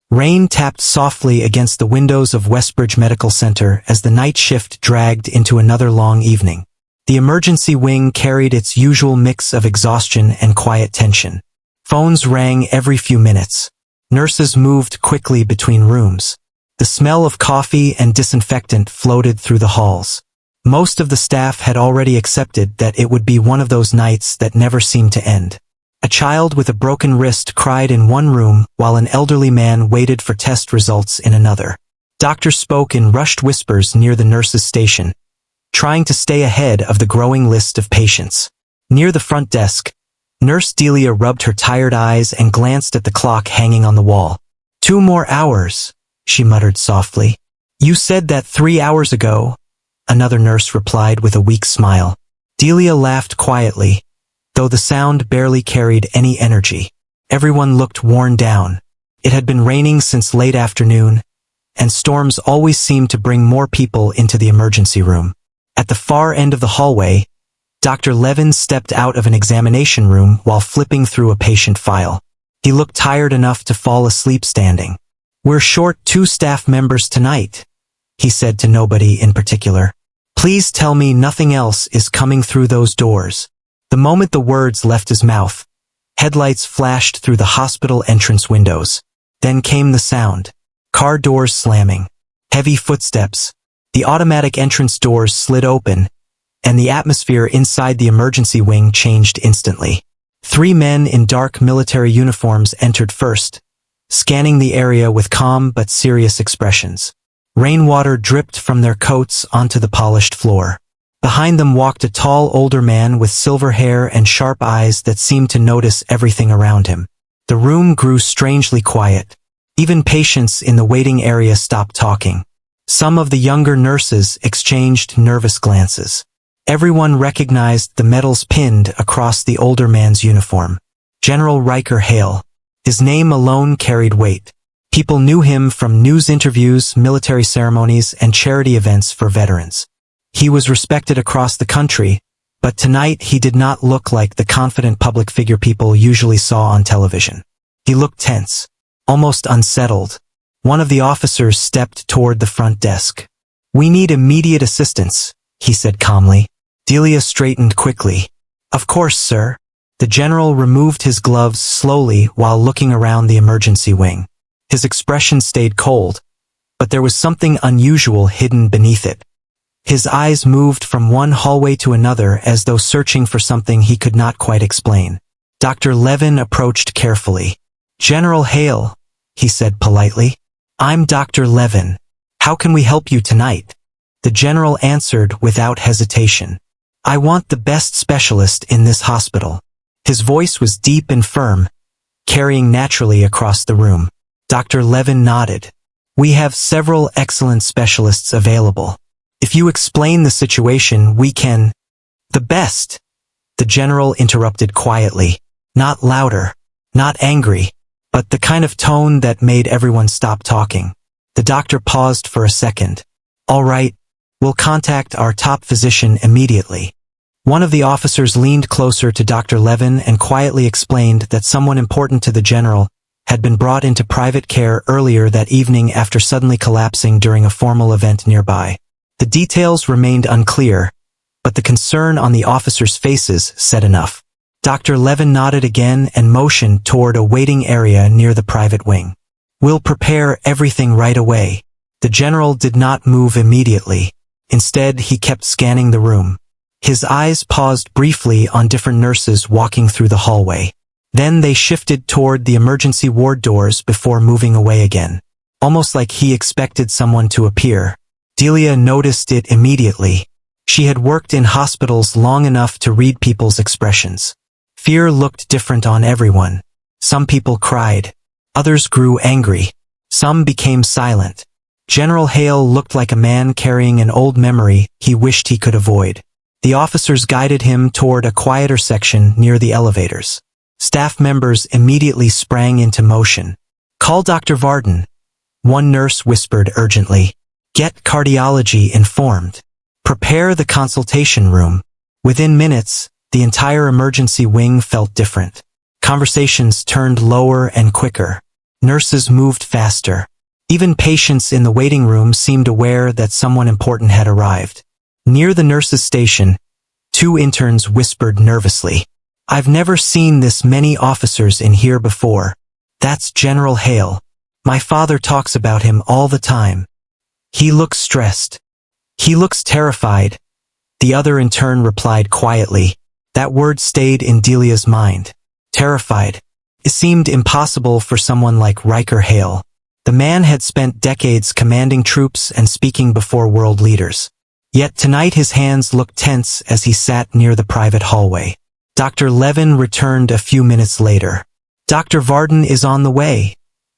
Rain tapped softly against the windows of Westbridge Medical Center as the night shift dragged into another long evening. The emergency wing carried its usual mix of exhaustion and quiet tension. Phones rang every few minutes. Nurses moved quickly between rooms. The smell of coffee and disinfectant floated through the halls. Most of the staff had already accepted that it would be one of those nights that never seemed to end. A child with a broken wrist cried in one room while an elderly man waited for test results in another. Doctors spoke in rushed whispers near the nurses' station, trying to stay ahead of the growing list of patients. Near the front desk, Nurse Delia rubbed her tired eyes and glanced at the clock hanging on the wall. 2 more hours, she muttered softly. You said that 3 hours ago, another nurse replied with a weak smile. Delia laughed quietly, though the sound barely carried any energy. Everyone looked worn down. It had been raining since late afternoon, and storms always seemed to bring more people into the emergency room. At the far end of the hallway, Dr. Levin stepped out of an examination room while flipping through a patient file. He looked tired enough to fall asleep standing. We're short 2 staff members tonight, he said to nobody in particular. Please tell me nothing else is coming through those doors. The moment the words left his mouth, headlights flashed through the hospital entrance windows. Then came the sound. Car doors slamming. Heavy footsteps. The automatic entrance doors slid open, and the atmosphere inside the emergency wing changed instantly. 3 men in dark military uniforms entered first, scanning the area with calm but serious expressions. Rainwater dripped from their coats onto the polished floor. Behind them walked a tall older man with silver hair and sharp eyes that seemed to notice everything around him. The room grew strangely quiet. Even patients in the waiting area stopped talking. Some of the younger nurses exchanged nervous glances. Everyone recognized the medals pinned across the older man's uniform. General Riker Hale. His name alone carried weight. People knew him from news interviews, military ceremonies, and charity events for veterans. He was respected across the country, but tonight he did not look like the confident public figure people usually saw on television. He looked tense, almost unsettled. One of the officers stepped toward the front desk. We need immediate assistance, he said calmly. Delia straightened quickly. Of course, sir. The general removed his gloves slowly while looking around the emergency wing. His expression stayed cold, but there was something unusual hidden beneath it. His eyes moved from one hallway to another as though searching for something he could not quite explain. Dr. Levin approached carefully. General Hale, he said politely. I'm Dr. Levin. How can we help you tonight? The general answered without hesitation. I want the best specialist in this hospital. His voice was deep and firm, carrying naturally across the room. Dr. Levin nodded. We have several excellent specialists available. If you explain the situation, we can... The best, the general interrupted quietly. Not louder, not angry, but the kind of tone that made everyone stop talking. The doctor paused for a second. All right, we'll contact our top physician immediately. One of the officers leaned closer to Dr. Levin and quietly explained that someone important to the general had been brought into private care earlier that evening after suddenly collapsing during a formal event nearby. The details remained unclear, but the concern on the officers' faces said enough. Dr. Levin nodded again and motioned toward a waiting area near the private wing. We'll prepare everything right away. The general did not move immediately. Instead, he kept scanning the room. His eyes paused briefly on different nurses walking through the hallway. Then they shifted toward the emergency ward doors before moving away again. Almost like he expected someone to appear. Delia noticed it immediately. She had worked in hospitals long enough to read people's expressions. Fear looked different on everyone. Some people cried. Others grew angry. Some became silent. General Hale looked like a man carrying an old memory he wished he could avoid. The officers guided him toward a quieter section near the elevators. Staff members immediately sprang into motion. Call Dr. Varden, one nurse whispered urgently. Get cardiology informed. Prepare the consultation room. Within minutes, the entire emergency wing felt different. Conversations turned lower and quicker. Nurses moved faster. Even patients in the waiting room seemed aware that someone important had arrived. Near the nurses' station, two interns whispered nervously. "I've never seen this many officers in here before. That's General Hale. My father talks about him all the time. He looks stressed. He looks terrified." The other intern replied quietly. That word stayed in Delia's mind. Terrified. It seemed impossible for someone like Riker Hale. The man had spent decades commanding troops and speaking before world leaders. Yet tonight his hands looked tense as he sat near the private hallway. Dr. Levin returned a few minutes later. "Dr. Varden is on the way,"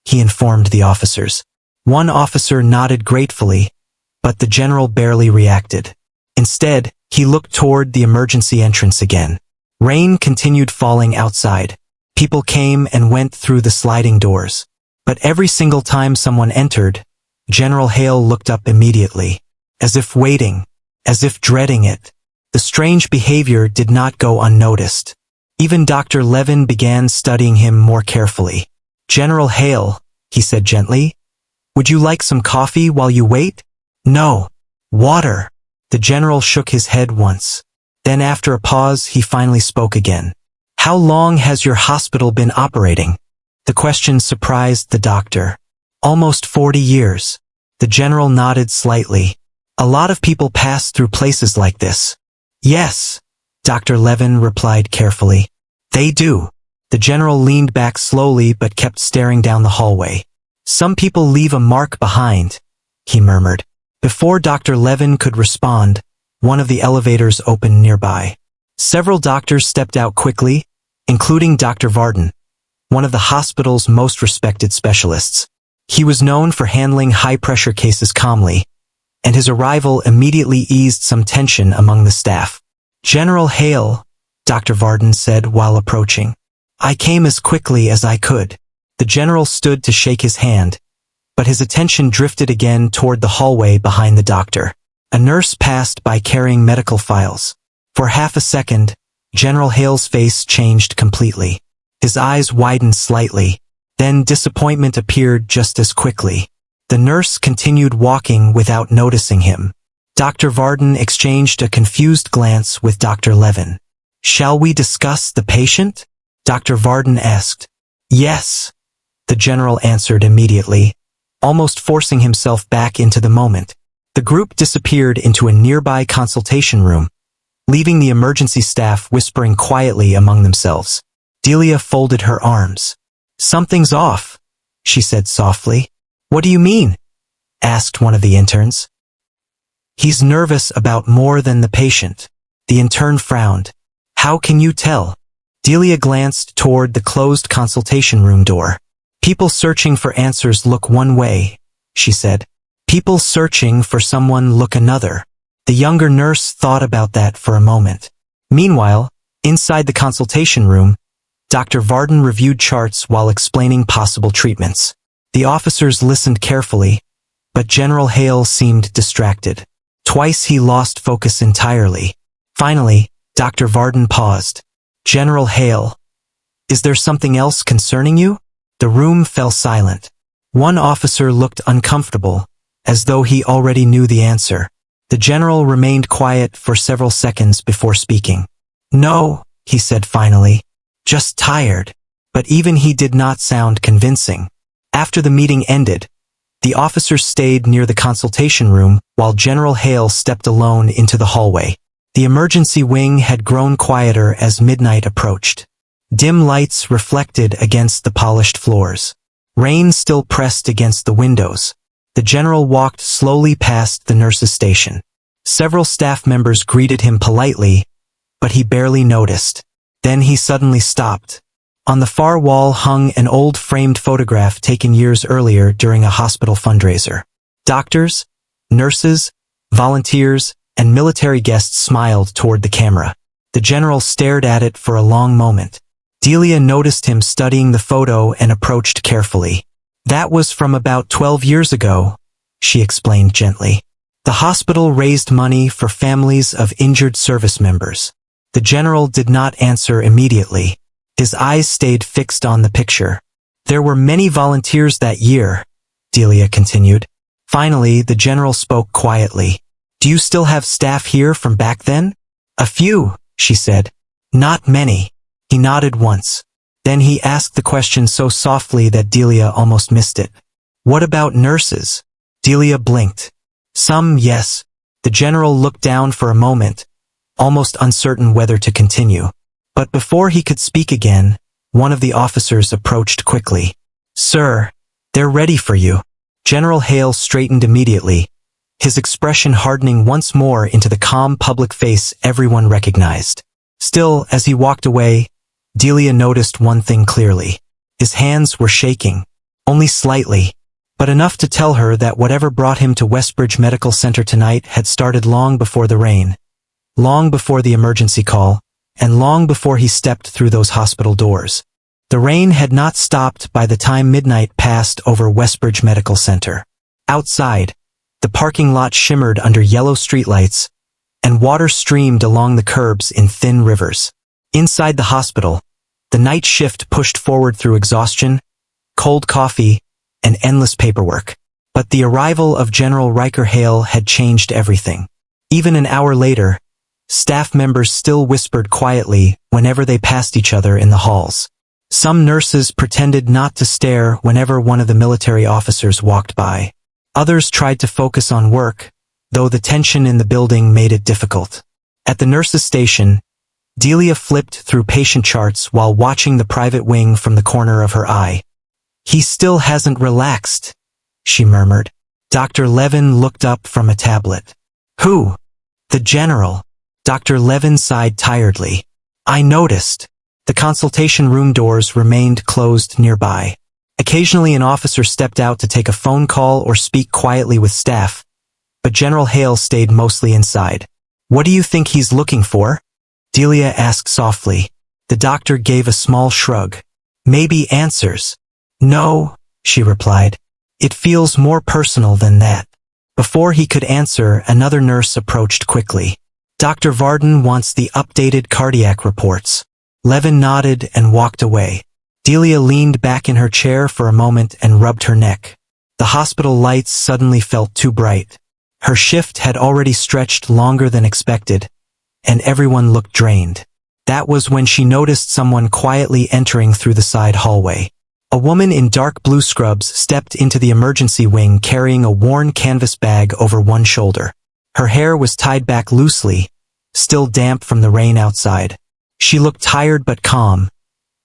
he informed the officers. One officer nodded gratefully, but the general barely reacted. Instead, he looked toward the emergency entrance again. Rain continued falling outside. People came and went through the sliding doors. But every single time someone entered, General Hale looked up immediately, as if waiting, as if dreading it. The strange behavior did not go unnoticed. Even Dr. Levin began studying him more carefully. "General Hale," he said gently, "would you like some coffee while you wait?" "No. Water." The general shook his head once. Then after a pause, he finally spoke again. "How long has your hospital been operating?" The question surprised the doctor. "Almost 40 years. The general nodded slightly. "A lot of people pass through places like this." "Yes," Dr. Levin replied carefully. "They do." The general leaned back slowly but kept staring down the hallway. "Some people leave a mark behind," he murmured. Before Dr. Levin could respond, one of the elevators opened nearby. Several doctors stepped out quickly, including Dr. Varden, one of the hospital's most respected specialists. He was known for handling high-pressure cases calmly, and his arrival immediately eased some tension among the staff. "General Hale," Dr. Varden said while approaching. "I came as quickly as I could." The general stood to shake his hand, but his attention drifted again toward the hallway behind the doctor. A nurse passed by carrying medical files. For half a second, General Hale's face changed completely. His eyes widened slightly, then disappointment appeared just as quickly. The nurse continued walking without noticing him. Dr. Varden exchanged a confused glance with Dr. Levin. "Shall we discuss the patient?" Dr. Varden asked. "Yes," the general answered immediately, almost forcing himself back into the moment. The group disappeared into a nearby consultation room, leaving the emergency staff whispering quietly among themselves. Delia folded her arms. "Something's off," she said softly. "What do you mean?" asked one of the interns. "He's nervous about more than the patient." The intern frowned. "How can you tell?" Delia glanced toward the closed consultation room door. "People searching for answers look one way," she said. "People searching for someone look another." The younger nurse thought about that for a moment. Meanwhile, inside the consultation room, Dr. Varden reviewed charts while explaining possible treatments. The officers listened carefully, but General Hale seemed distracted. Twice he lost focus entirely. Finally, Dr. Varden paused. "General Hale, is there something else concerning you?" The room fell silent. One officer looked uncomfortable, as though he already knew the answer. The general remained quiet for several seconds before speaking. "No," he said finally. "Just tired." But even he did not sound convincing. After the meeting ended, the officers stayed near the consultation room while General Hale stepped alone into the hallway. The emergency wing had grown quieter as midnight approached. Dim lights reflected against the polished floors. Rain still pressed against the windows. The general walked slowly past the nurses' station. Several staff members greeted him politely, but he barely noticed. Then he suddenly stopped. On the far wall hung an old framed photograph taken years earlier during a hospital fundraiser. Doctors, nurses, volunteers, and military guests smiled toward the camera. The general stared at it for a long moment. Delia noticed him studying the photo and approached carefully. "That was from about 12 years ago," she explained gently. "The hospital raised money for families of injured service members." The general did not answer immediately. His eyes stayed fixed on the picture. There were many volunteers that year, Delia continued. Finally, the general spoke quietly. Do you still have staff here from back then? A few, she said. Not many. He nodded once. Then he asked the question so softly that Delia almost missed it. What about nurses? Delia blinked. Some, yes. The general looked down for a moment, almost uncertain whether to continue. But before he could speak again, one of the officers approached quickly. Sir, they're ready for you. General Hale straightened immediately, his expression hardening once more into the calm public face everyone recognized. Still, as he walked away, Delia noticed one thing clearly. His hands were shaking, only slightly, but enough to tell her that whatever brought him to Westbridge Medical Center tonight had started long before the rain, long before the emergency call, and long before he stepped through those hospital doors. The rain had not stopped by the time midnight passed over Westbridge Medical Center. Outside, the parking lot shimmered under yellow streetlights, and water streamed along the curbs in thin rivers. Inside the hospital, the night shift pushed forward through exhaustion, cold coffee, and endless paperwork. But the arrival of General Riker Hale had changed everything. Even an hour later, staff members still whispered quietly whenever they passed each other in the halls. Some nurses pretended not to stare whenever one of the military officers walked by. Others tried to focus on work, though the tension in the building made it difficult. At the nurses' station, Delia flipped through patient charts while watching the private wing from the corner of her eye. He still hasn't relaxed, she murmured. Dr. Levin looked up from a tablet. Who? The general. Dr. Levin sighed tiredly. I noticed. The consultation room doors remained closed nearby. Occasionally an officer stepped out to take a phone call or speak quietly with staff, but General Hale stayed mostly inside. What do you think he's looking for? Delia asked softly. The doctor gave a small shrug. Maybe answers. No, she replied. It feels more personal than that. Before he could answer, another nurse approached quickly. Dr. Varden wants the updated cardiac reports. Levin nodded and walked away. Delia leaned back in her chair for a moment and rubbed her neck. The hospital lights suddenly felt too bright. Her shift had already stretched longer than expected, and everyone looked drained. That was when she noticed someone quietly entering through the side hallway. A woman in dark blue scrubs stepped into the emergency wing carrying a worn canvas bag over one shoulder. Her hair was tied back loosely, still damp from the rain outside. She looked tired but calm,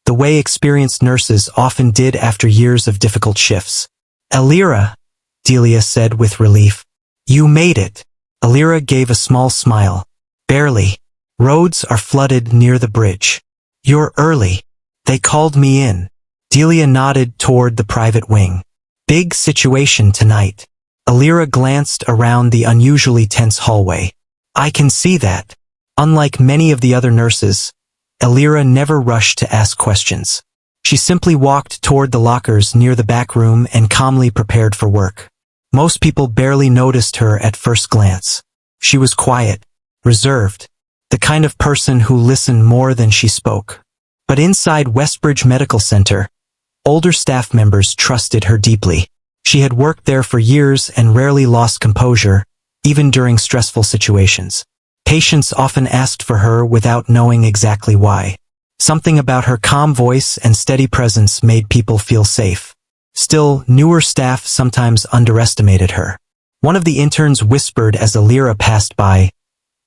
the way experienced nurses often did after years of difficult shifts. Elira, Delia said with relief. You made it. Elira gave a small smile. Barely. Roads are flooded near the bridge. You're early. They called me in. Delia nodded toward the private wing. Big situation tonight. Elira glanced around the unusually tense hallway. I can see that. Unlike many of the other nurses, Elira never rushed to ask questions. She simply walked toward the lockers near the back room and calmly prepared for work. Most people barely noticed her at first glance. She was quiet, reserved, the kind of person who listened more than she spoke. But inside Westbridge Medical Center, older staff members trusted her deeply. She had worked there for years and rarely lost composure, even during stressful situations. Patients often asked for her without knowing exactly why. Something about her calm voice and steady presence made people feel safe. Still, newer staff sometimes underestimated her. One of the interns whispered as Elira passed by,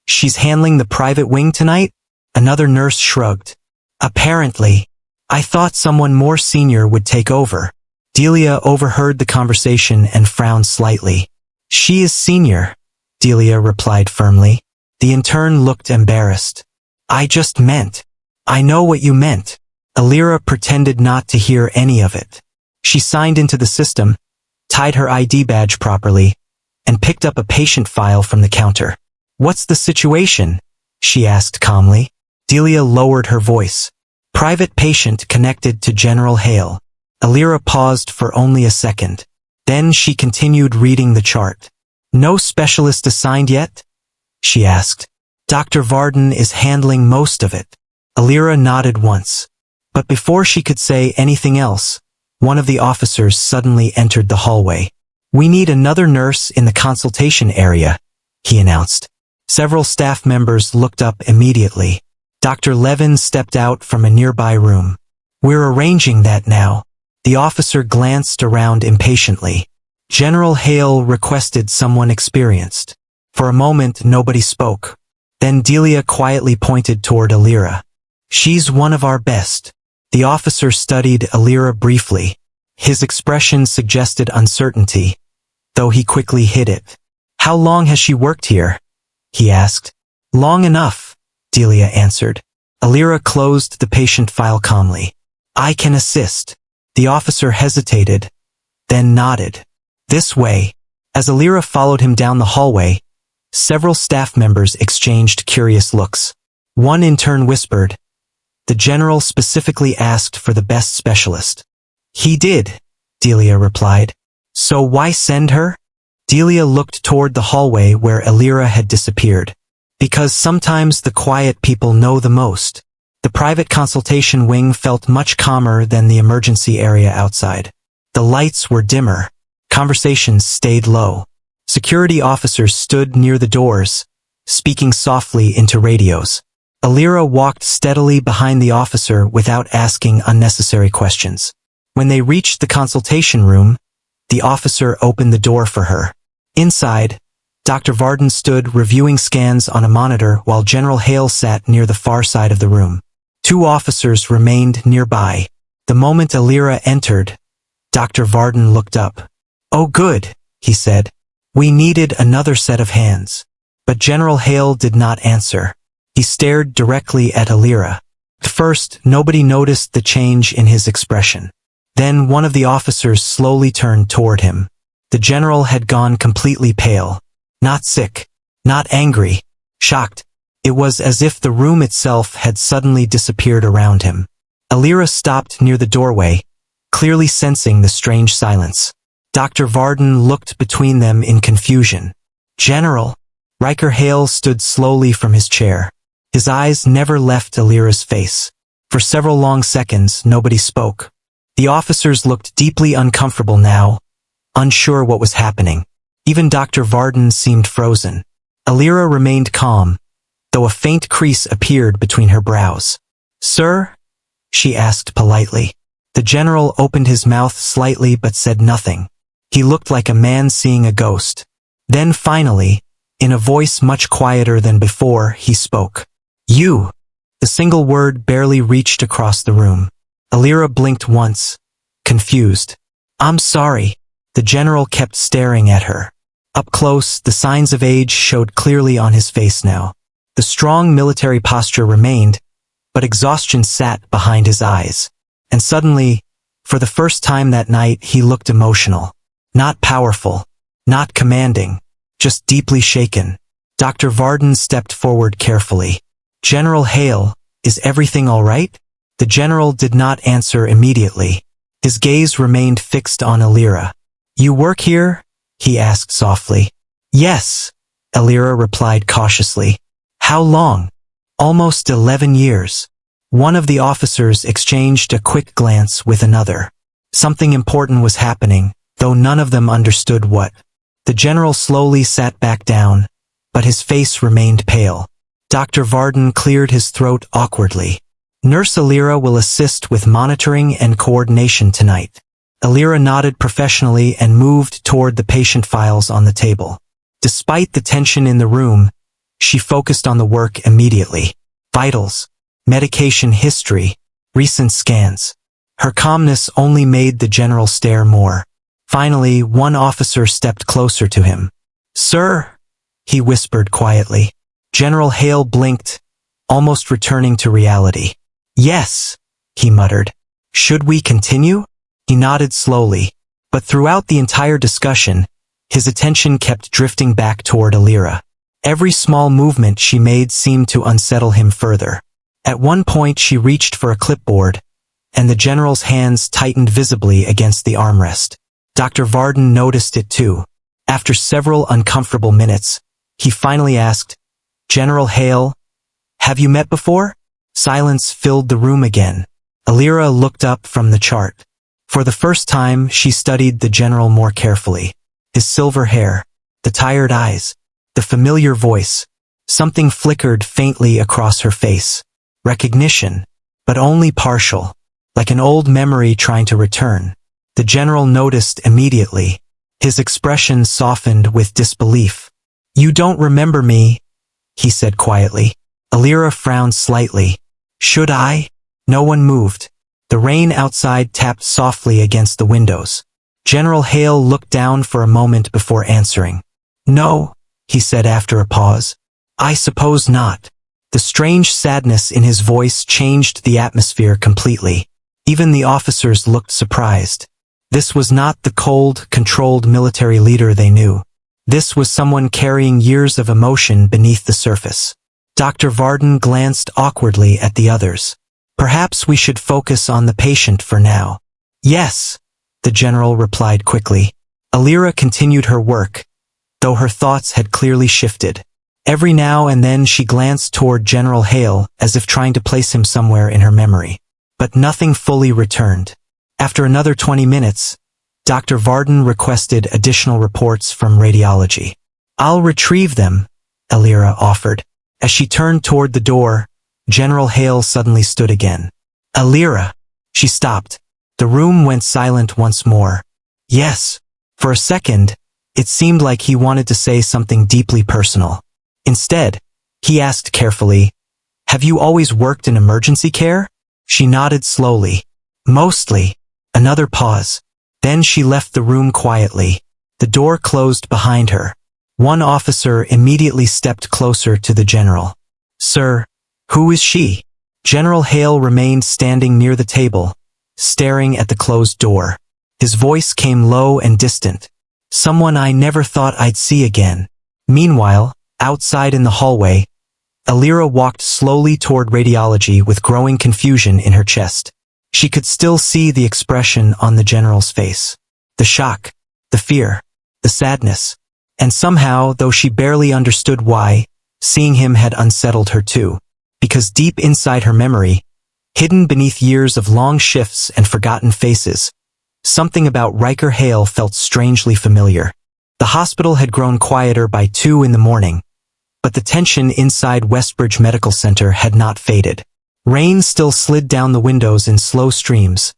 "She's handling the private wing tonight?" Another nurse shrugged. "Apparently. I thought someone more senior would take over." Delia overheard the conversation and frowned slightly. "She is senior," Delia replied firmly. The intern looked embarrassed. "I just meant." "I know what you meant." Elira pretended not to hear any of it. She signed into the system, tied her ID badge properly, and picked up a patient file from the counter. "What's the situation?" she asked calmly. Delia lowered her voice. "Private patient connected to General Hale." Elira paused for only a second. Then she continued reading the chart. "No specialist assigned yet?" she asked. "Dr. Varden is handling most of it." Elira nodded once. But before she could say anything else, one of the officers suddenly entered the hallway. "We need another nurse in the consultation area," he announced. Several staff members looked up immediately. Dr. Levin stepped out from a nearby room. "We're arranging that now." The officer glanced around impatiently. General Hale requested someone experienced. For a moment, nobody spoke. Then Delia quietly pointed toward Alira. "She's one of our best." The officer studied Alira briefly. His expression suggested uncertainty, though he quickly hid it. "How long has she worked here?" he asked. "Long enough," Delia answered. Alira closed the patient file calmly. "I can assist." The officer hesitated, then nodded. "This way." As Alira followed him down the hallway, several staff members exchanged curious looks. One intern whispered, "The general specifically asked for the best specialist." "He did," Delia replied. "So why send her?" Delia looked toward the hallway where Alira had disappeared. "Because sometimes the quiet people know the most." The private consultation wing felt much calmer than the emergency area outside. The lights were dimmer. Conversations stayed low. Security officers stood near the doors, speaking softly into radios. Alira walked steadily behind the officer without asking unnecessary questions. When they reached the consultation room, the officer opened the door for her. Inside, Dr. Varden stood reviewing scans on a monitor while General Hale sat near the far side of the room. Two officers remained nearby. The moment Alira entered, Dr. Varden looked up. "Oh good," he said. "We needed another set of hands." But General Hale did not answer. He stared directly at Alira. At first, nobody noticed the change in his expression. Then one of the officers slowly turned toward him. The general had gone completely pale. Not sick, not angry, shocked. It was as if the room itself had suddenly disappeared around him. Alira stopped near the doorway, clearly sensing the strange silence. Dr. Varden looked between them in confusion. "General?" Riker Hale stood slowly from his chair. His eyes never left Alira's face. For several long seconds, nobody spoke. The officers looked deeply uncomfortable now, unsure what was happening. Even Dr. Varden seemed frozen. Alira remained calm, though a faint crease appeared between her brows. "Sir?" she asked politely. The general opened his mouth slightly but said nothing. He looked like a man seeing a ghost. Then finally, in a voice much quieter than before, he spoke. "You." The single word barely reached across the room. Alira blinked once, confused. "I'm sorry." The general kept staring at her. Up close, the signs of age showed clearly on his face now. The strong military posture remained, but exhaustion sat behind his eyes. And suddenly, for the first time that night, he looked emotional. Not powerful, not commanding, just deeply shaken. Dr. Varden stepped forward carefully. "General Hale, is everything all right?" The general did not answer immediately. His gaze remained fixed on Alira. "You work here?" he asked softly. "Yes," Alira replied cautiously. "How long?" "Almost 11 years. One of the officers exchanged a quick glance with another. Something important was happening, though none of them understood what. The general slowly sat back down, but his face remained pale. Dr. Varden cleared his throat awkwardly. "Nurse Alira will assist with monitoring and coordination tonight." Alira nodded professionally and moved toward the patient files on the table. Despite the tension in the room, she focused on the work immediately. Vitals, medication history, recent scans. Her calmness only made the general stare more. Finally, one officer stepped closer to him. "Sir?" he whispered quietly. General Hale blinked, almost returning to reality. "Yes," he muttered. "Should we continue?" He nodded slowly, but throughout the entire discussion, his attention kept drifting back toward Alira. Every small movement she made seemed to unsettle him further. At one point she reached for a clipboard, and the general's hands tightened visibly against the armrest. Dr. Varden noticed it too. After several uncomfortable minutes, he finally asked, "General Hale, have you met before?" Silence filled the room again. Alira looked up from the chart. For the first time, she studied the general more carefully. His silver hair, the tired eyes, the familiar voice. Something flickered faintly across her face. Recognition, but only partial, like an old memory trying to return. The general noticed immediately. His expression softened with disbelief. "You don't remember me," he said quietly. Alira frowned slightly. "Should I?" No one moved. The rain outside tapped softly against the windows. General Hale looked down for a moment before answering. "No," he said after a pause. "I suppose not." The strange sadness in his voice changed the atmosphere completely. Even the officers looked surprised. This was not the cold, controlled military leader they knew. This was someone carrying years of emotion beneath the surface. Dr. Varden glanced awkwardly at the others. "Perhaps we should focus on the patient for now." "Yes," the general replied quickly. Alira continued her work, though her thoughts had clearly shifted. Every now and then she glanced toward General Hale as if trying to place him somewhere in her memory. But nothing fully returned. After another 20 minutes, Dr. Varden requested additional reports from radiology. "I'll retrieve them," Alira offered. As she turned toward the door, General Hale suddenly stood again. "Alira!" She stopped. The room went silent once more. "Yes." For a second, it seemed like he wanted to say something deeply personal. Instead, he asked carefully, "Have you always worked in emergency care?" She nodded slowly. "Mostly." Another pause. Then she left the room quietly. The door closed behind her. One officer immediately stepped closer to the general. "Sir, who is she?" General Hale remained standing near the table, staring at the closed door. His voice came low and distant. "Someone I never thought I'd see again." Meanwhile, outside in the hallway, Alira walked slowly toward radiology with growing confusion in her chest. She could still see the expression on the general's face. The shock, the fear, the sadness. And somehow, though she barely understood why, seeing him had unsettled her too. Because deep inside her memory, hidden beneath years of long shifts and forgotten faces, something about Riker Hale felt strangely familiar. The hospital had grown quieter by 2 in the morning, but the tension inside Westbridge Medical Center had not faded. Rain still slid down the windows in slow streams,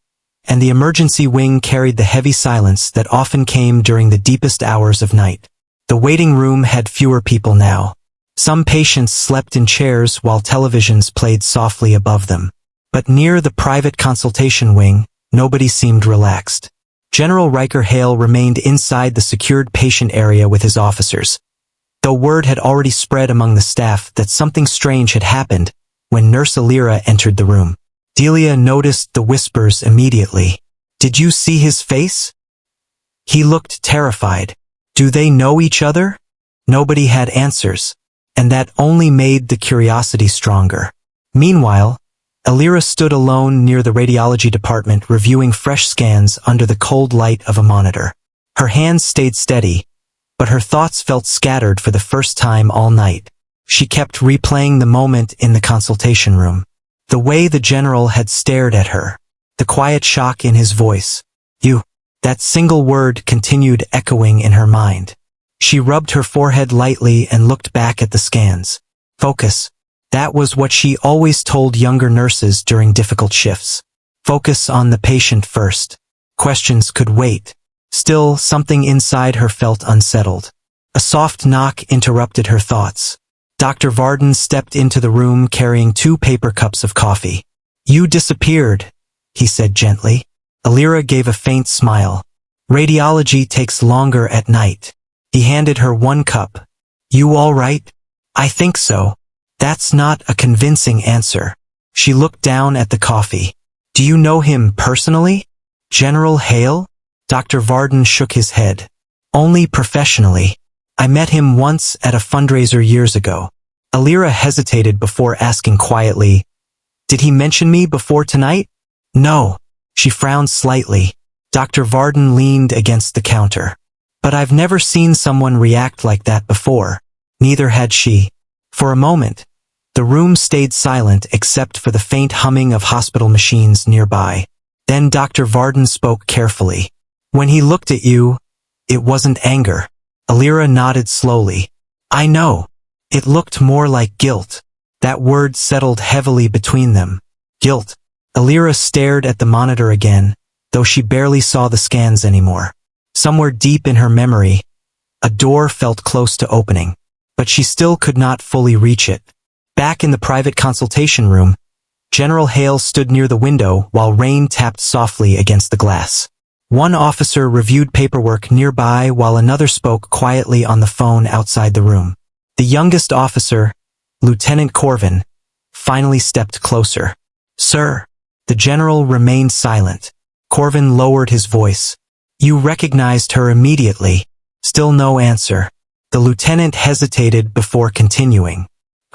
and the emergency wing carried the heavy silence that often came during the deepest hours of night. The waiting room had fewer people now. Some patients slept in chairs while televisions played softly above them. But near the private consultation wing, nobody seemed relaxed. General Riker Hale remained inside the secured patient area with his officers, though word had already spread among the staff that something strange had happened when Nurse Alira entered the room. Delia noticed the whispers immediately. "Did you see his face?" He looked terrified. "Do they know each other?" Nobody had answers, and that only made the curiosity stronger. Meanwhile, Alira stood alone near the radiology department reviewing fresh scans under the cold light of a monitor. Her hands stayed steady, but her thoughts felt scattered for the first time all night. She kept replaying the moment in the consultation room. The way the general had stared at her. The quiet shock in his voice. "You." That single word continued echoing in her mind. She rubbed her forehead lightly and looked back at the scans. Focus. That was what she always told younger nurses during difficult shifts. Focus on the patient first. Questions could wait. Still, something inside her felt unsettled. A soft knock interrupted her thoughts. Dr. Varden stepped into the room carrying 2 paper cups of coffee. "You disappeared," he said gently. Alira gave a faint smile. "Radiology takes longer at night." He handed her 1 cup. "You all right?" "I think so." "That's not a convincing answer." She looked down at the coffee. "Do you know him personally?" "General Hale?" Dr. Varden shook his head. "Only professionally. I met him once at a fundraiser years ago." Alira hesitated before asking quietly, "Did he mention me before tonight?" "No." She frowned slightly. Dr. Varden leaned against the counter. "But I've never seen someone react like that before." Neither had she. For a moment, the room stayed silent except for the faint humming of hospital machines nearby. Then Dr. Varden spoke carefully. When he looked at you, it wasn't anger. Alira nodded slowly. I know. It looked more like guilt. That word settled heavily between them. Guilt. Alira stared at the monitor again, though she barely saw the scans anymore. Somewhere deep in her memory, a door felt close to opening, but she still could not fully reach it. Back in the private consultation room, General Hale stood near the window while rain tapped softly against the glass. One officer reviewed paperwork nearby while another spoke quietly on the phone outside the room. The youngest officer, Lieutenant Corvin, finally stepped closer. Sir. The general remained silent. Corvin lowered his voice. You recognized her immediately. Still no answer. The lieutenant hesitated before continuing.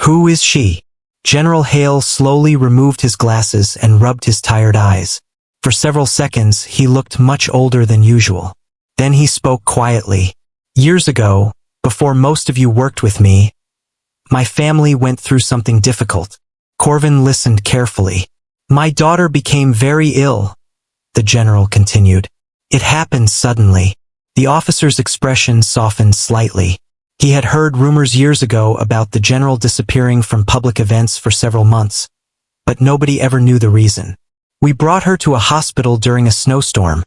Who is she? General Hale slowly removed his glasses and rubbed his tired eyes. For several seconds, he looked much older than usual. Then he spoke quietly. Years ago, before most of you worked with me, my family went through something difficult. Corvin listened carefully. My daughter became very ill, the general continued. It happened suddenly. The officer's expression softened slightly. He had heard rumors years ago about the general disappearing from public events for several months, but nobody ever knew the reason. We brought her to a hospital during a snowstorm,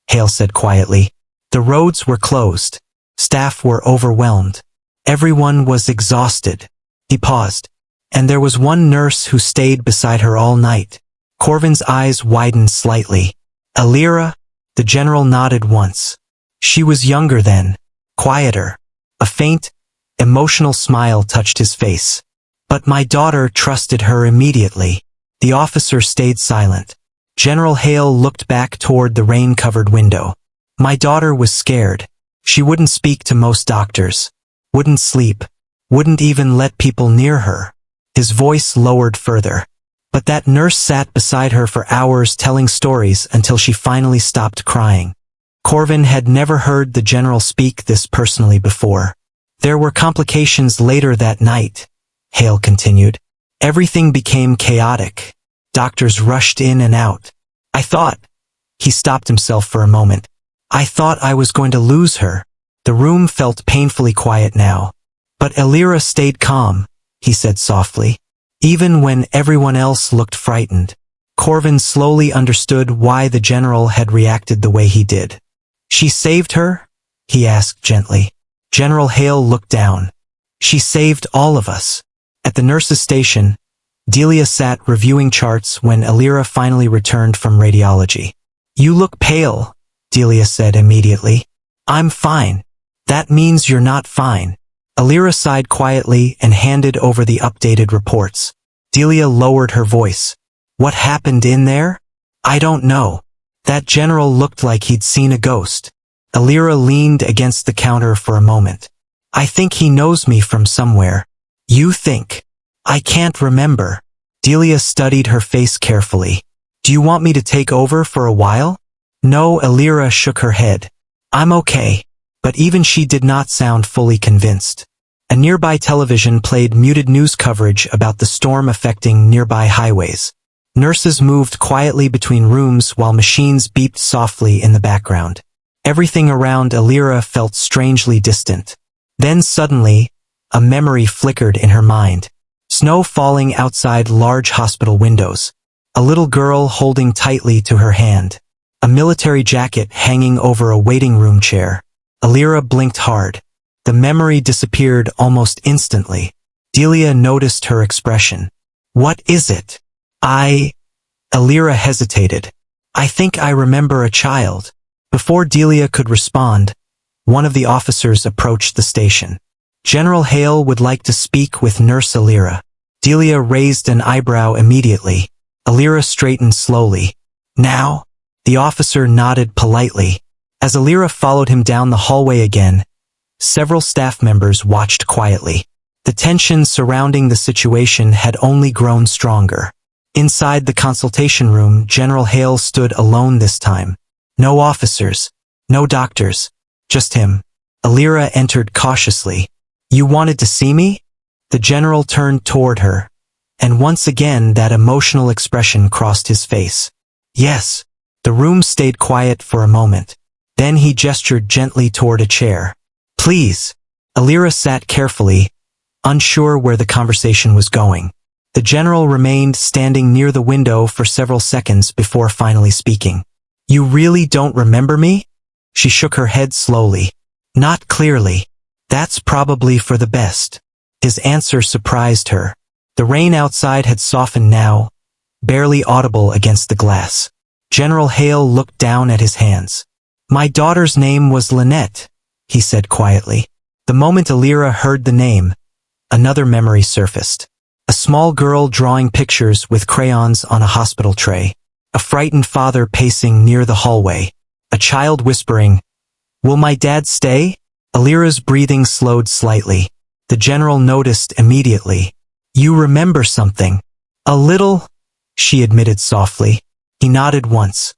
Hale said quietly. The roads were closed. Staff were overwhelmed. Everyone was exhausted. He paused. And there was one nurse who stayed beside her all night. Corvin's eyes widened slightly. Alira? The general nodded once. She was younger then, quieter. A faint, emotional smile touched his face. But my daughter trusted her immediately. The officer stayed silent. General Hale looked back toward the rain-covered window. My daughter was scared. She wouldn't speak to most doctors. Wouldn't sleep. Wouldn't even let people near her. His voice lowered further. But that nurse sat beside her for hours telling stories until she finally stopped crying. Corvin had never heard the general speak this personally before. There were complications later that night, Hale continued. Everything became chaotic. Doctors rushed in and out. I thought. He stopped himself for a moment. I thought I was going to lose her. The room felt painfully quiet now. But Alira stayed calm, he said softly. Even when everyone else looked frightened, Corvin slowly understood why the general had reacted the way he did. She saved her? He asked gently. General Hale looked down. She saved all of us. At the nurse's station, Delia sat reviewing charts when Alira finally returned from radiology. You look pale, Delia said immediately. I'm fine. That means you're not fine. Alira sighed quietly and handed over the updated reports. Delia lowered her voice. What happened in there? I don't know. That general looked like he'd seen a ghost. Alira leaned against the counter for a moment. I think he knows me from somewhere. You think? I can't remember. Delia studied her face carefully. Do you want me to take over for a while? No, Alira shook her head. I'm okay. But even she did not sound fully convinced. A nearby television played muted news coverage about the storm affecting nearby highways. Nurses moved quietly between rooms while machines beeped softly in the background. Everything around Alira felt strangely distant. Then suddenly, a memory flickered in her mind. Snow falling outside large hospital windows. A little girl holding tightly to her hand. A military jacket hanging over a waiting room chair. Alira blinked hard. The memory disappeared almost instantly. Delia noticed her expression. What is it? Alira hesitated. I think I remember a child. Before Delia could respond, one of the officers approached the station. General Hale would like to speak with Nurse Alira. Delia raised an eyebrow immediately. Alira straightened slowly. Now? The officer nodded politely. As Alira followed him down the hallway again, several staff members watched quietly. The tension surrounding the situation had only grown stronger. Inside the consultation room, General Hale stood alone this time. No officers, no doctors, just him. Alira entered cautiously. You wanted to see me? The general turned toward her, and once again that emotional expression crossed his face. Yes. The room stayed quiet for a moment. Then he gestured gently toward a chair. Please. Alira sat carefully, unsure where the conversation was going. The general remained standing near the window for several seconds before finally speaking. You really don't remember me? She shook her head slowly. Not clearly. That's probably for the best. His answer surprised her. The rain outside had softened now, barely audible against the glass. General Hale looked down at his hands. My daughter's name was Lynette, he said quietly. The moment Alira heard the name, another memory surfaced. A small girl drawing pictures with crayons on a hospital tray. A frightened father pacing near the hallway. A child whispering, Will my dad stay? Alira's breathing slowed slightly. The general noticed immediately. You remember something. A little, she admitted softly. He nodded once.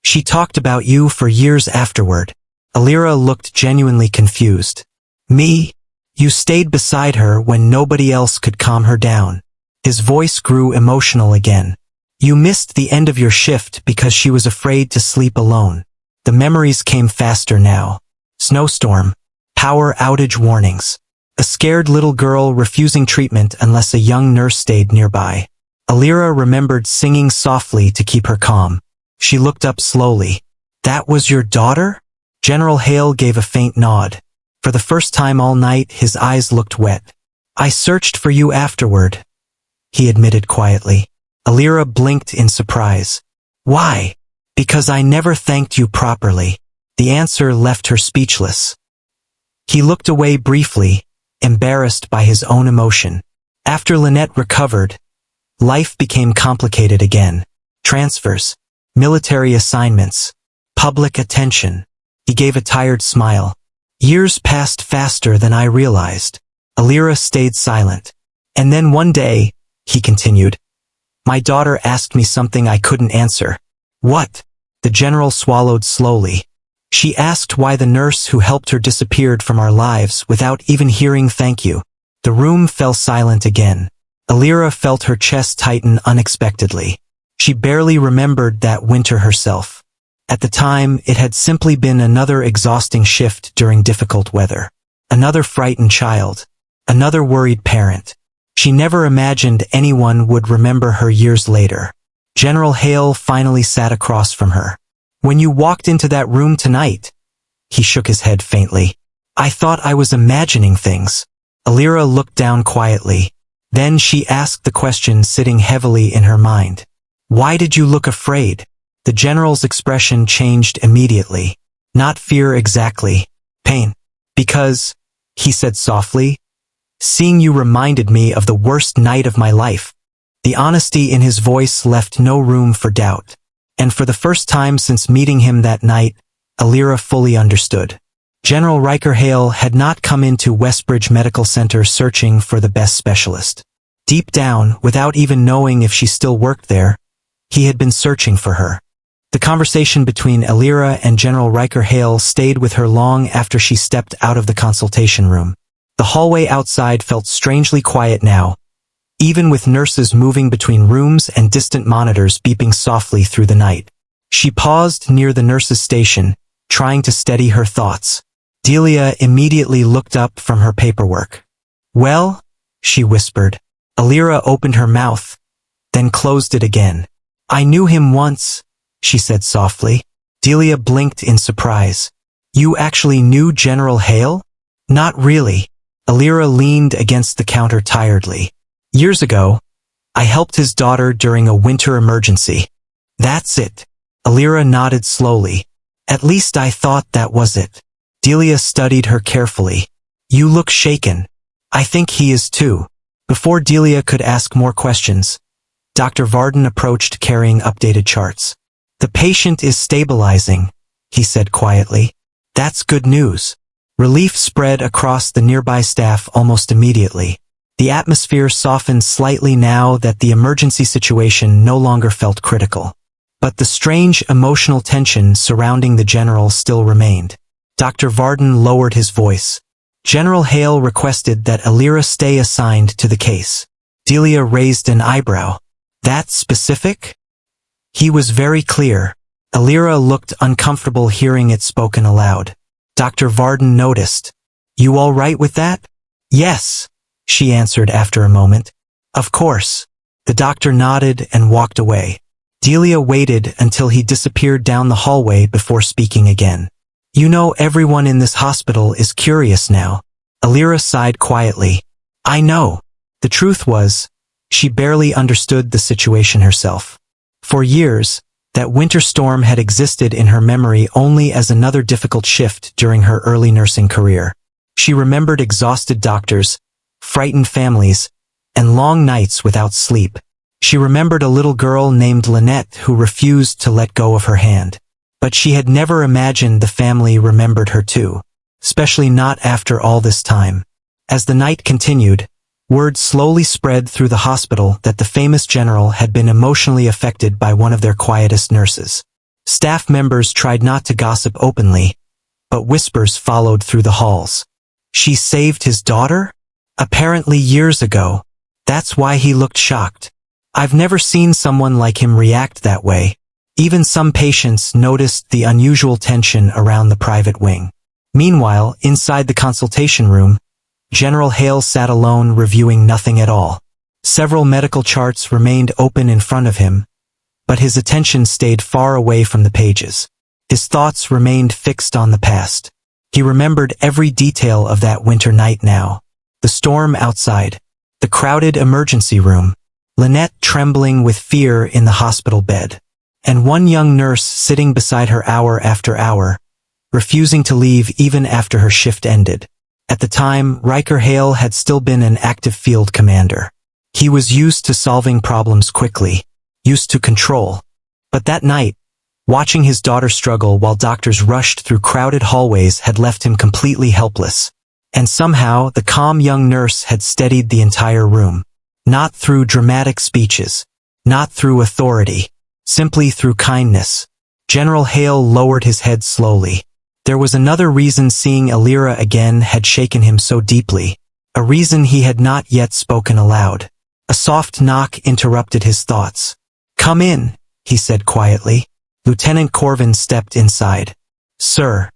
She talked about you for years afterward. Alira looked genuinely confused. Me? You stayed beside her when nobody else could calm her down. His voice grew emotional again. You missed the end of your shift because she was afraid to sleep alone. The memories came faster now. Snowstorm. Power outage warnings. A scared little girl refusing treatment unless a young nurse stayed nearby. Alira remembered singing softly to keep her calm. She looked up slowly. That was your daughter? General Hale gave a faint nod. For the first time all night, his eyes looked wet. I searched for you afterward, he admitted quietly. Alira blinked in surprise. Why? Because I never thanked you properly. The answer left her speechless. He looked away briefly, embarrassed by his own emotion. After Lynette recovered, life became complicated again. Transfers, military assignments, public attention. He gave a tired smile. Years passed faster than I realized. Alira stayed silent. And then one day, he continued, my daughter asked me something I couldn't answer. What? The general swallowed slowly. She asked why the nurse who helped her disappeared from our lives without even hearing thank you. The room fell silent again. Alira felt her chest tighten unexpectedly. She barely remembered that winter herself. At the time, it had simply been another exhausting shift during difficult weather. Another frightened child. Another worried parent. She never imagined anyone would remember her years later. General Hale finally sat across from her. When you walked into that room tonight, he shook his head faintly. I thought I was imagining things. Alira looked down quietly. Then she asked the question sitting heavily in her mind. Why did you look afraid? The general's expression changed immediately. Not fear exactly. Pain. Because, he said softly, seeing you reminded me of the worst night of my life. The honesty in his voice left no room for doubt. And for the first time since meeting him that night, Alira fully understood. General Riker Hale had not come into Westbridge Medical Center searching for the best specialist. Deep down, without even knowing if she still worked there, he had been searching for her. The conversation between Alira and General Riker Hale stayed with her long after she stepped out of the consultation room. The hallway outside felt strangely quiet now, even with nurses moving between rooms and distant monitors beeping softly through the night. She paused near the nurse's station, trying to steady her thoughts. Delia immediately looked up from her paperwork. Well, she whispered. Alira opened her mouth, then closed it again. I knew him once, she said softly. Delia blinked in surprise. You actually knew General Hale? Not really. Alira leaned against the counter tiredly. Years ago, I helped his daughter during a winter emergency. That's it. Alira nodded slowly. At least I thought that was it. Delia studied her carefully. You look shaken. I think he is too. Before Delia could ask more questions, Dr. Varden approached carrying updated charts. The patient is stabilizing, he said quietly. That's good news. Relief spread across the nearby staff almost immediately. The atmosphere softened slightly now that the emergency situation no longer felt critical. But the strange emotional tension surrounding the general still remained. Dr. Varden lowered his voice. General Hale requested that Alira stay assigned to the case. Delia raised an eyebrow. That specific? He was very clear. Alira looked uncomfortable hearing it spoken aloud. Dr. Varden noticed. You all right with that? Yes, she answered after a moment. Of course. The doctor nodded and walked away. Delia waited until he disappeared down the hallway before speaking again. You know, everyone in this hospital is curious now. Alira sighed quietly. I know. The truth was, she barely understood the situation herself. For years, that winter storm had existed in her memory only as another difficult shift during her early nursing career. She remembered exhausted doctors, frightened families, and long nights without sleep. She remembered a little girl named Lynette who refused to let go of her hand. But she had never imagined the family remembered her too, especially not after all this time. As the night continued, word slowly spread through the hospital that the famous general had been emotionally affected by one of their quietest nurses. Staff members tried not to gossip openly, but whispers followed through the halls. She saved his daughter? Apparently years ago. That's why he looked shocked. I've never seen someone like him react that way. Even some patients noticed the unusual tension around the private wing. Meanwhile, inside the consultation room, General Hale sat alone reviewing nothing at all. Several medical charts remained open in front of him, but his attention stayed far away from the pages. His thoughts remained fixed on the past. He remembered every detail of that winter night now. The storm outside, the crowded emergency room, Lynette trembling with fear in the hospital bed, and one young nurse sitting beside her hour after hour, refusing to leave even after her shift ended. At the time, Riker Hale had still been an active field commander. He was used to solving problems quickly, used to control. But that night, watching his daughter struggle while doctors rushed through crowded hallways had left him completely helpless. And somehow, the calm young nurse had steadied the entire room. Not through dramatic speeches, not through authority, simply through kindness. General Hale lowered his head slowly. There was another reason seeing Alira again had shaken him so deeply, a reason he had not yet spoken aloud. A soft knock interrupted his thoughts. Come in, he said quietly. Lieutenant Corvin stepped inside. Sir.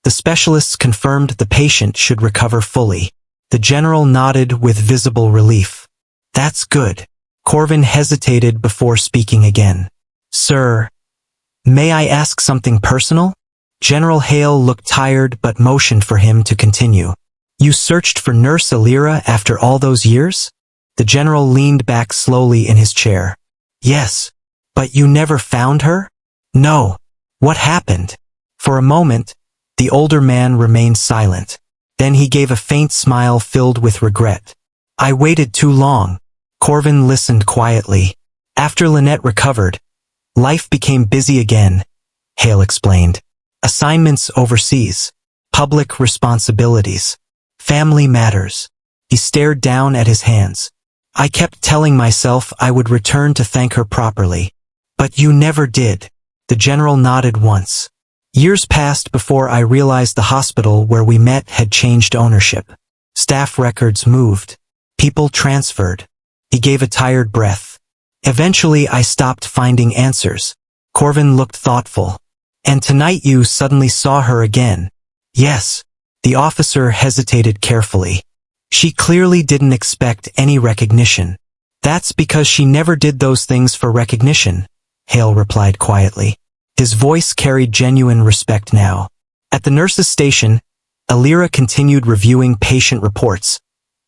The specialists confirmed the patient should recover fully. The general nodded with visible relief. That's good. Corvin hesitated before speaking again. Sir, may I ask something personal? General Hale looked tired but motioned for him to continue. You searched for Nurse Alira after all those years? The general leaned back slowly in his chair. Yes. But you never found her? No. What happened? For a moment, the older man remained silent. Then he gave a faint smile filled with regret. I waited too long. Corvin listened quietly. After Lynette recovered, life became busy again, Hale explained. Assignments overseas, public responsibilities, family matters. He stared down at his hands. I kept telling myself I would return to thank her properly. But you never did. The general nodded once. Years passed before I realized the hospital where we met had changed ownership. Staff records moved. People transferred. He gave a tired breath. Eventually I stopped finding answers. Corvin looked thoughtful. And tonight you suddenly saw her again. Yes. The officer hesitated carefully. She clearly didn't expect any recognition. That's because she never did those things for recognition, Hale replied quietly. His voice carried genuine respect now. At the nurse's station, Alira continued reviewing patient reports,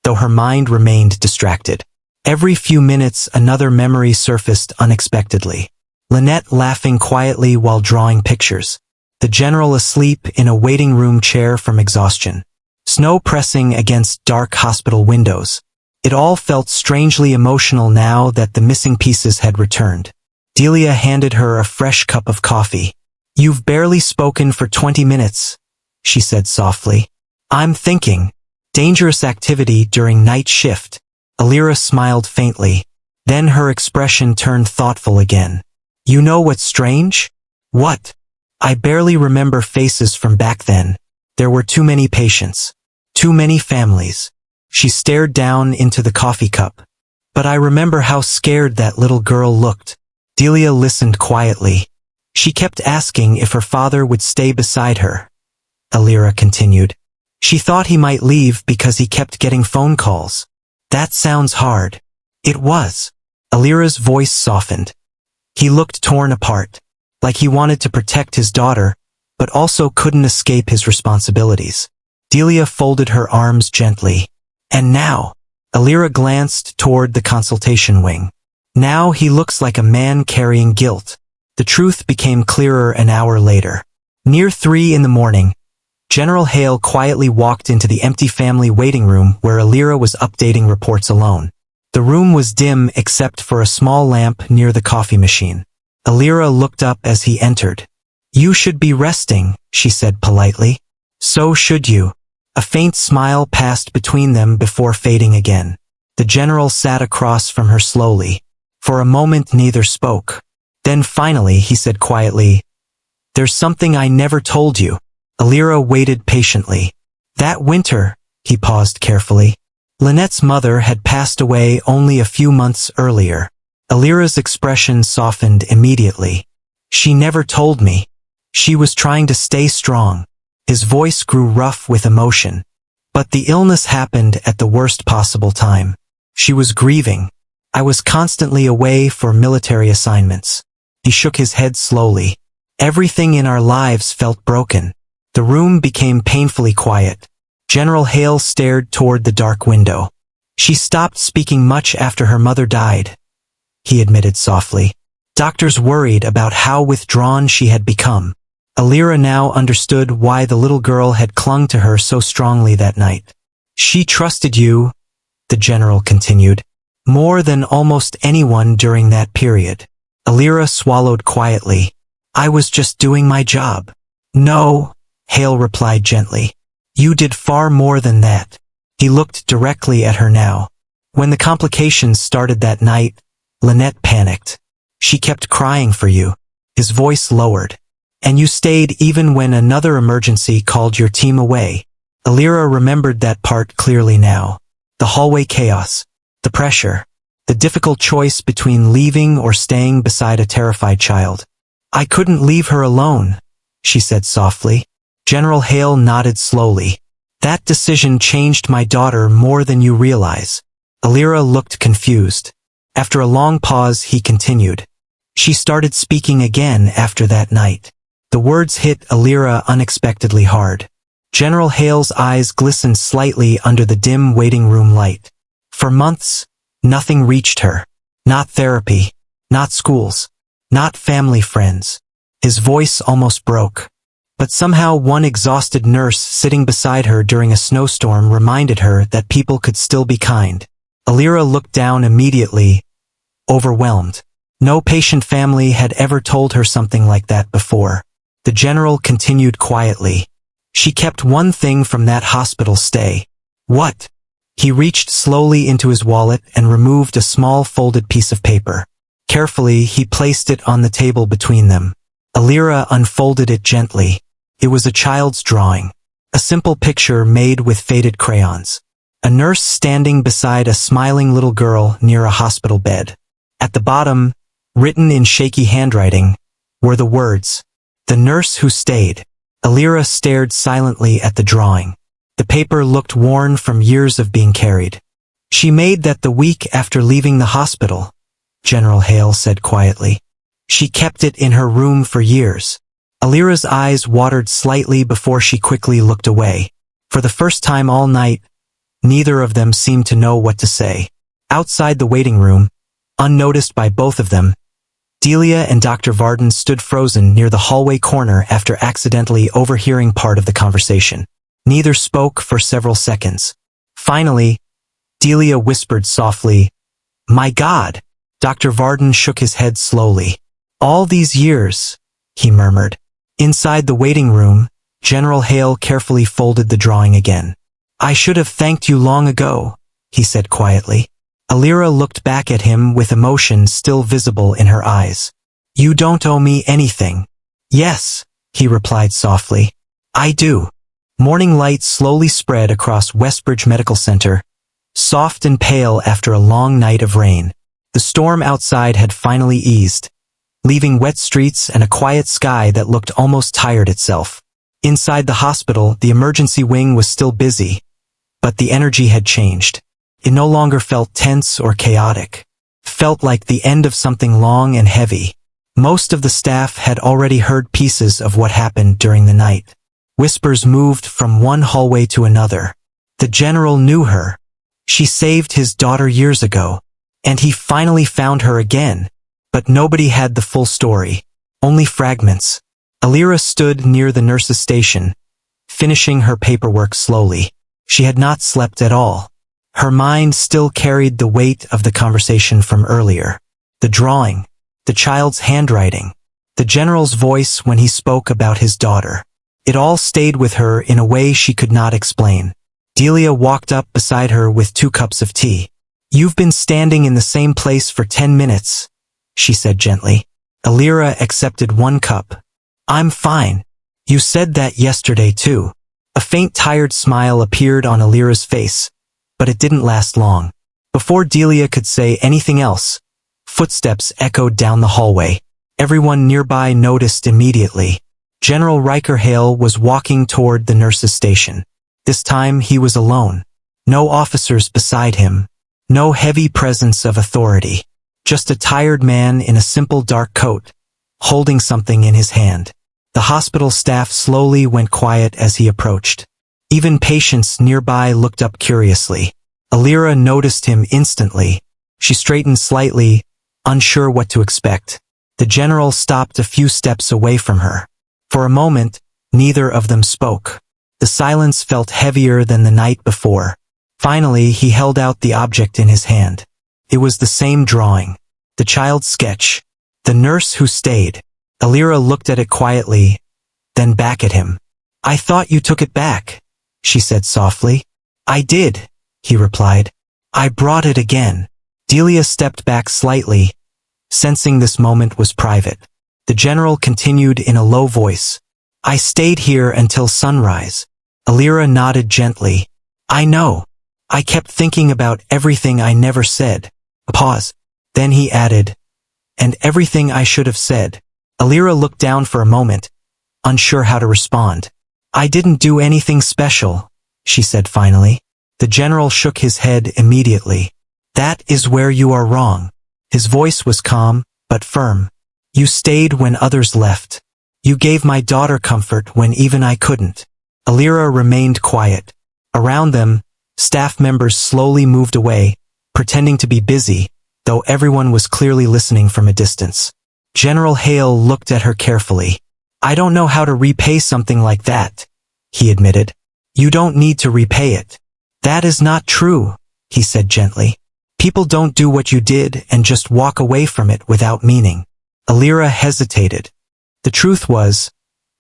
though her mind remained distracted. Every few minutes another memory surfaced unexpectedly. Lynette laughing quietly while drawing pictures. The general asleep in a waiting room chair from exhaustion. Snow pressing against dark hospital windows. It all felt strangely emotional now that the missing pieces had returned. Delia handed her a fresh cup of coffee. You've barely spoken for 20 minutes, she said softly. I'm thinking. Dangerous activity during night shift. Alira smiled faintly. Then her expression turned thoughtful again. You know what's strange? What? I barely remember faces from back then. There were too many patients. Too many families. She stared down into the coffee cup. But I remember how scared that little girl looked. Delia listened quietly. She kept asking if her father would stay beside her. Alira continued. She thought he might leave because he kept getting phone calls. That sounds hard. It was. Alira's voice softened. He looked torn apart, like he wanted to protect his daughter, but also couldn't escape his responsibilities. Delia folded her arms gently. And now, Alira glanced toward the consultation wing. Now he looks like a man carrying guilt. The truth became clearer an hour later. Near 3 in the morning, General Hale quietly walked into the empty family waiting room where Alira was updating reports alone. The room was dim except for a small lamp near the coffee machine. Alira looked up as he entered. "You should be resting," she said politely. "So should you." A faint smile passed between them before fading again. The general sat across from her slowly. For a moment neither spoke. Then finally he said quietly, "There's something I never told you." Alira waited patiently. That winter, he paused carefully. Lynette's mother had passed away only a few months earlier. Alira's expression softened immediately. "She never told me. She was trying to stay strong." His voice grew rough with emotion. "But the illness happened at the worst possible time. She was grieving. I was constantly away for military assignments." He shook his head slowly. "Everything in our lives felt broken." The room became painfully quiet. General Hale stared toward the dark window. "She stopped speaking much after her mother died," he admitted softly. "Doctors worried about how withdrawn she had become." Alira now understood why the little girl had clung to her so strongly that night. "She trusted you," the general continued, "more than almost anyone during that period." Alira swallowed quietly. "I was just doing my job." "No," Hale replied gently. "You did far more than that." He looked directly at her now. "When the complications started that night, Lynette panicked. She kept crying for you." His voice lowered. "And you stayed even when another emergency called your team away." Alira remembered that part clearly now. The hallway chaos, the pressure, the difficult choice between leaving or staying beside a terrified child. "I couldn't leave her alone," she said softly. General Hale nodded slowly. "That decision changed my daughter more than you realize." Alira looked confused. After a long pause, he continued. "She started speaking again after that night." The words hit Alira unexpectedly hard. General Hale's eyes glistened slightly under the dim waiting room light. For months, nothing reached her. Not therapy, not schools, not family friends. His voice almost broke. But somehow one exhausted nurse sitting beside her during a snowstorm reminded her that people could still be kind. Alira looked down immediately, overwhelmed. No patient family had ever told her something like that before. The general continued quietly. "She kept one thing from that hospital stay." "What?" He reached slowly into his wallet and removed a small folded piece of paper. Carefully, he placed it on the table between them. Alira unfolded it gently. It was a child's drawing. A simple picture made with faded crayons. A nurse standing beside a smiling little girl near a hospital bed. At the bottom, written in shaky handwriting, were the words, "The nurse who stayed." Alira stared silently at the drawing. The paper looked worn from years of being carried. "She made that the week after leaving the hospital," General Hale said quietly. "She kept it in her room for years." Alira's eyes watered slightly before she quickly looked away. For the first time all night, neither of them seemed to know what to say. Outside the waiting room, unnoticed by both of them, Delia and Dr. Varden stood frozen near the hallway corner after accidentally overhearing part of the conversation. Neither spoke for several seconds. Finally, Delia whispered softly, "My God!" Dr. Varden shook his head slowly. "All these years," he murmured. Inside the waiting room, General Hale carefully folded the drawing again. "I should have thanked you long ago," he said quietly. Alira looked back at him with emotion still visible in her eyes. "You don't owe me anything." "Yes," he replied softly. "I do." Morning light slowly spread across Westbridge Medical Center, soft and pale after a long night of rain. The storm outside had finally eased, leaving wet streets and a quiet sky that looked almost tired itself. Inside the hospital, the emergency wing was still busy, but the energy had changed. It no longer felt tense or chaotic. It felt like the end of something long and heavy. Most of the staff had already heard pieces of what happened during the night. Whispers moved from one hallway to another. The general knew her. She saved his daughter years ago, and he finally found her again. But nobody had the full story. Only fragments. Alira stood near the nurse's station, finishing her paperwork slowly. She had not slept at all. Her mind still carried the weight of the conversation from earlier. The drawing, the child's handwriting, the general's voice when he spoke about his daughter. It all stayed with her in a way she could not explain. Delia walked up beside her with 2 cups of tea. "You've been standing in the same place for 10 minutes, she said gently. Alira accepted 1 cup. "I'm fine. You said that yesterday too." A faint tired smile appeared on Alira's face, but it didn't last long. Before Delia could say anything else, footsteps echoed down the hallway. Everyone nearby noticed immediately. General Riker Hale was walking toward the nurse's station. This time he was alone. No officers beside him. No heavy presence of authority. Just a tired man in a simple dark coat, holding something in his hand. The hospital staff slowly went quiet as he approached. Even patients nearby looked up curiously. Alira noticed him instantly. She straightened slightly, unsure what to expect. The general stopped a few steps away from her. For a moment, neither of them spoke. The silence felt heavier than the night before. Finally, he held out the object in his hand. It was the same drawing. The child's sketch. The nurse who stayed. Alira looked at it quietly, then back at him. "I thought you took it back," she said softly. "I did," he replied. "I brought it again." Delia stepped back slightly, sensing this moment was private. The general continued in a low voice. "I stayed here until sunrise." Alira nodded gently. "I know. I kept thinking about everything I never said." A pause. Then he added, "And everything I should have said." Alira looked down for a moment, unsure how to respond. "I didn't do anything special," she said finally. The general shook his head immediately. "That is where you are wrong." His voice was calm, but firm. "You stayed when others left. You gave my daughter comfort when even I couldn't." Alira remained quiet. Around them, staff members slowly moved away, pretending to be busy, though everyone was clearly listening from a distance. General Hale looked at her carefully. "I don't know how to repay something like that," he admitted. "You don't need to repay it." "That is not true," he said gently. "People don't do what you did and just walk away from it without meaning." Alira hesitated. The truth was,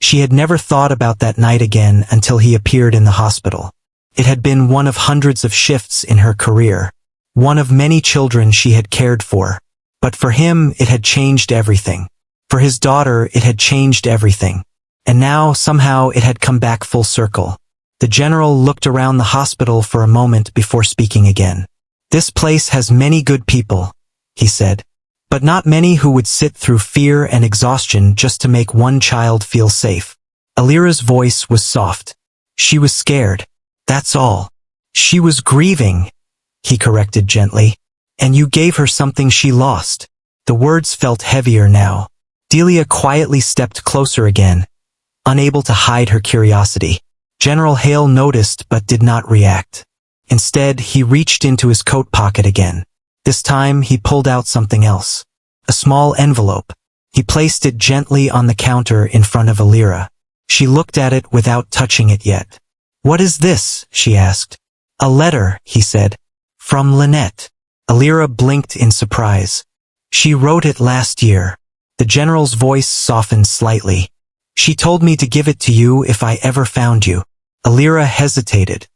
she had never thought about that night again until he appeared in the hospital. It had been one of hundreds of shifts in her career, one of many children she had cared for. But for him, it had changed everything. For his daughter, it had changed everything. And now, somehow, it had come back full circle. The general looked around the hospital for a moment before speaking again. "This place has many good people," he said, "but not many who would sit through fear and exhaustion just to make one child feel safe." Alira's voice was soft. She was scared. That's all. She was grieving, he corrected gently. "And you gave her something she lost." The words felt heavier now. Delia quietly stepped closer again, unable to hide her curiosity. General Hale noticed but did not react. Instead, he reached into his coat pocket again. This time, he pulled out something else. A small envelope. He placed it gently on the counter in front of Alira. She looked at it without touching it yet. "What is this?" she asked. "A letter," he said. "From Lynette." Alira blinked in surprise. "She wrote it last year." The general's voice softened slightly. "She told me to give it to you if I ever found you." Alira hesitated.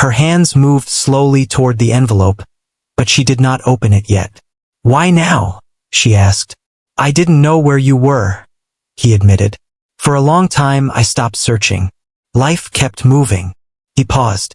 Her hands moved slowly toward the envelope, but she did not open it yet. "Why now?" she asked. "I didn't know where you were," he admitted. "For a long time I stopped searching. Life kept moving." He paused.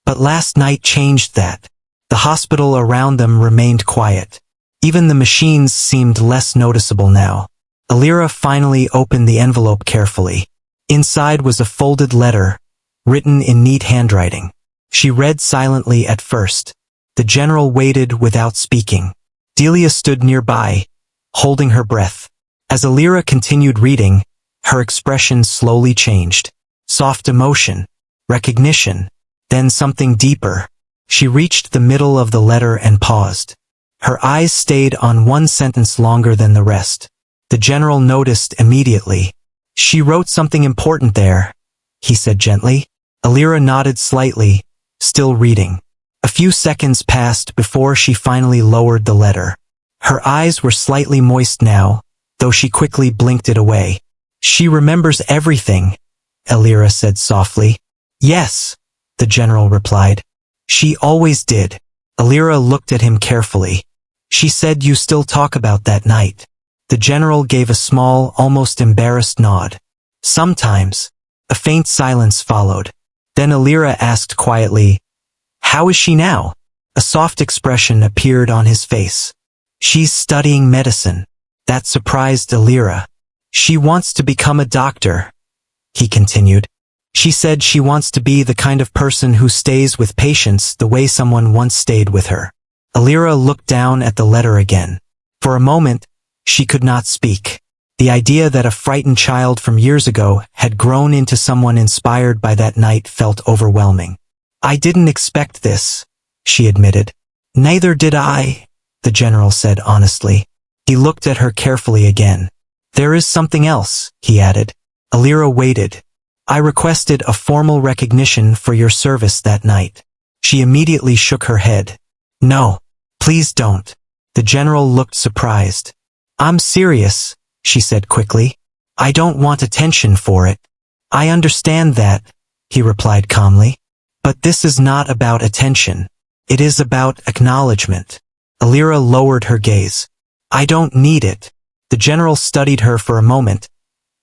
"But last night changed that." The hospital around them remained quiet. Even the machines seemed less noticeable now. Alira finally opened the envelope carefully. Inside was a folded letter, written in neat handwriting. She read silently at first. The general waited without speaking. Delia stood nearby, holding her breath. As Alira continued reading, her expression slowly changed. Soft emotion, recognition, then something deeper. She reached the middle of the letter and paused. Her eyes stayed on one sentence longer than the rest. The general noticed immediately. "She wrote something important there," he said gently. Alira nodded slightly, still reading. A few seconds passed before she finally lowered the letter. Her eyes were slightly moist now, though she quickly blinked it away. "She remembers everything," Alira said softly. "Yes," the general replied. "She always did." Alira looked at him carefully. "She said you still talk about that night." The general gave a small, almost embarrassed nod. "Sometimes." A faint silence followed. Then Alira asked quietly, "How is she now?" A soft expression appeared on his face. "She's studying medicine." That surprised Alira. "She wants to become a doctor," he continued. "She said she wants to be the kind of person who stays with patients the way someone once stayed with her." Alira looked down at the letter again. For a moment, she could not speak. The idea that a frightened child from years ago had grown into someone inspired by that night felt overwhelming. "I didn't expect this," she admitted. "Neither did I," the general said honestly. He looked at her carefully again. "There is something else," he added. Alira waited. "I requested a formal recognition for your service that night." She immediately shook her head. "No, please don't." The general looked surprised. "I'm serious," she said quickly. "I don't want attention for it." "I understand that," he replied calmly. "But this is not about attention. It is about acknowledgement." Alira lowered her gaze. "I don't need it." The general studied her for a moment,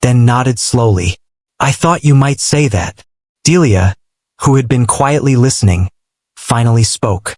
then nodded slowly. "I thought you might say that." Delia, who had been quietly listening, finally spoke.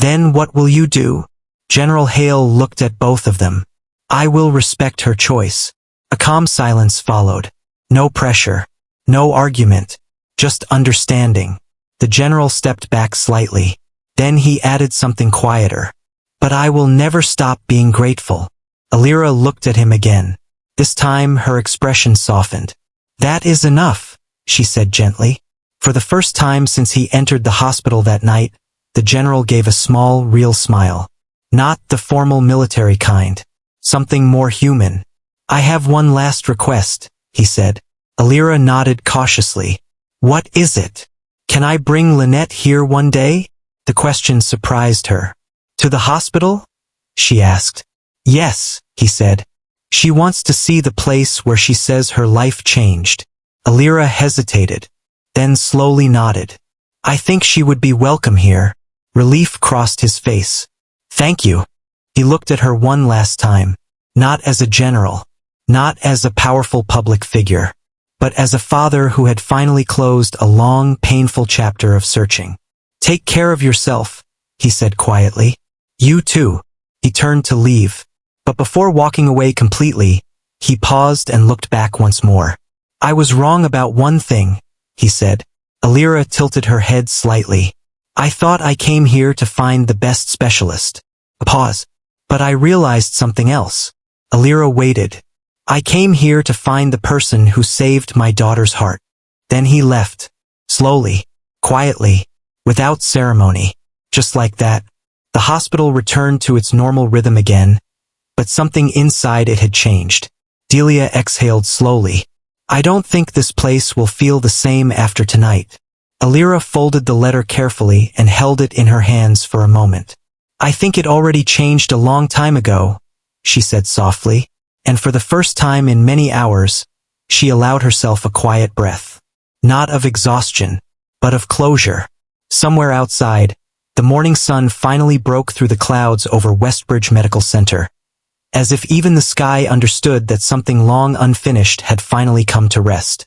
"Then what will you do?" General Hale looked at both of them. "I will respect her choice." A calm silence followed. No pressure, no argument, just understanding. The general stepped back slightly. Then he added something quieter. "But I will never stop being grateful." Alira looked at him again. This time her expression softened. "That is enough," she said gently. For the first time since he entered the hospital that night, the general gave a small, real smile. Not the formal military kind. Something more human. "I have one last request," he said. Alira nodded cautiously. "What is it?" "Can I bring Lynette here one day?" The question surprised her. "To the hospital?" she asked. "Yes," he said. "She wants to see the place where she says her life changed." Alira hesitated, then slowly nodded. "I think she would be welcome here." Relief crossed his face. "Thank you." He looked at her one last time, not as a general, not as a powerful public figure, but as a father who had finally closed a long, painful chapter of searching. "Take care of yourself," he said quietly. "You too." He turned to leave, but before walking away completely, he paused and looked back once more. "I was wrong about one thing," he said. Alira tilted her head slightly. "I thought I came here to find the best specialist." A pause. "But I realized something else." Alira waited. "I came here to find the person who saved my daughter's heart." Then he left. Slowly, quietly, without ceremony. Just like that, the hospital returned to its normal rhythm again, but something inside it had changed. Delia exhaled slowly. "I don't think this place will feel the same after tonight." Alira folded the letter carefully and held it in her hands for a moment. "I think it already changed a long time ago," she said softly, and for the first time in many hours, she allowed herself a quiet breath. Not of exhaustion, but of closure. Somewhere outside, the morning sun finally broke through the clouds over Westbridge Medical Center, as if even the sky understood that something long unfinished had finally come to rest.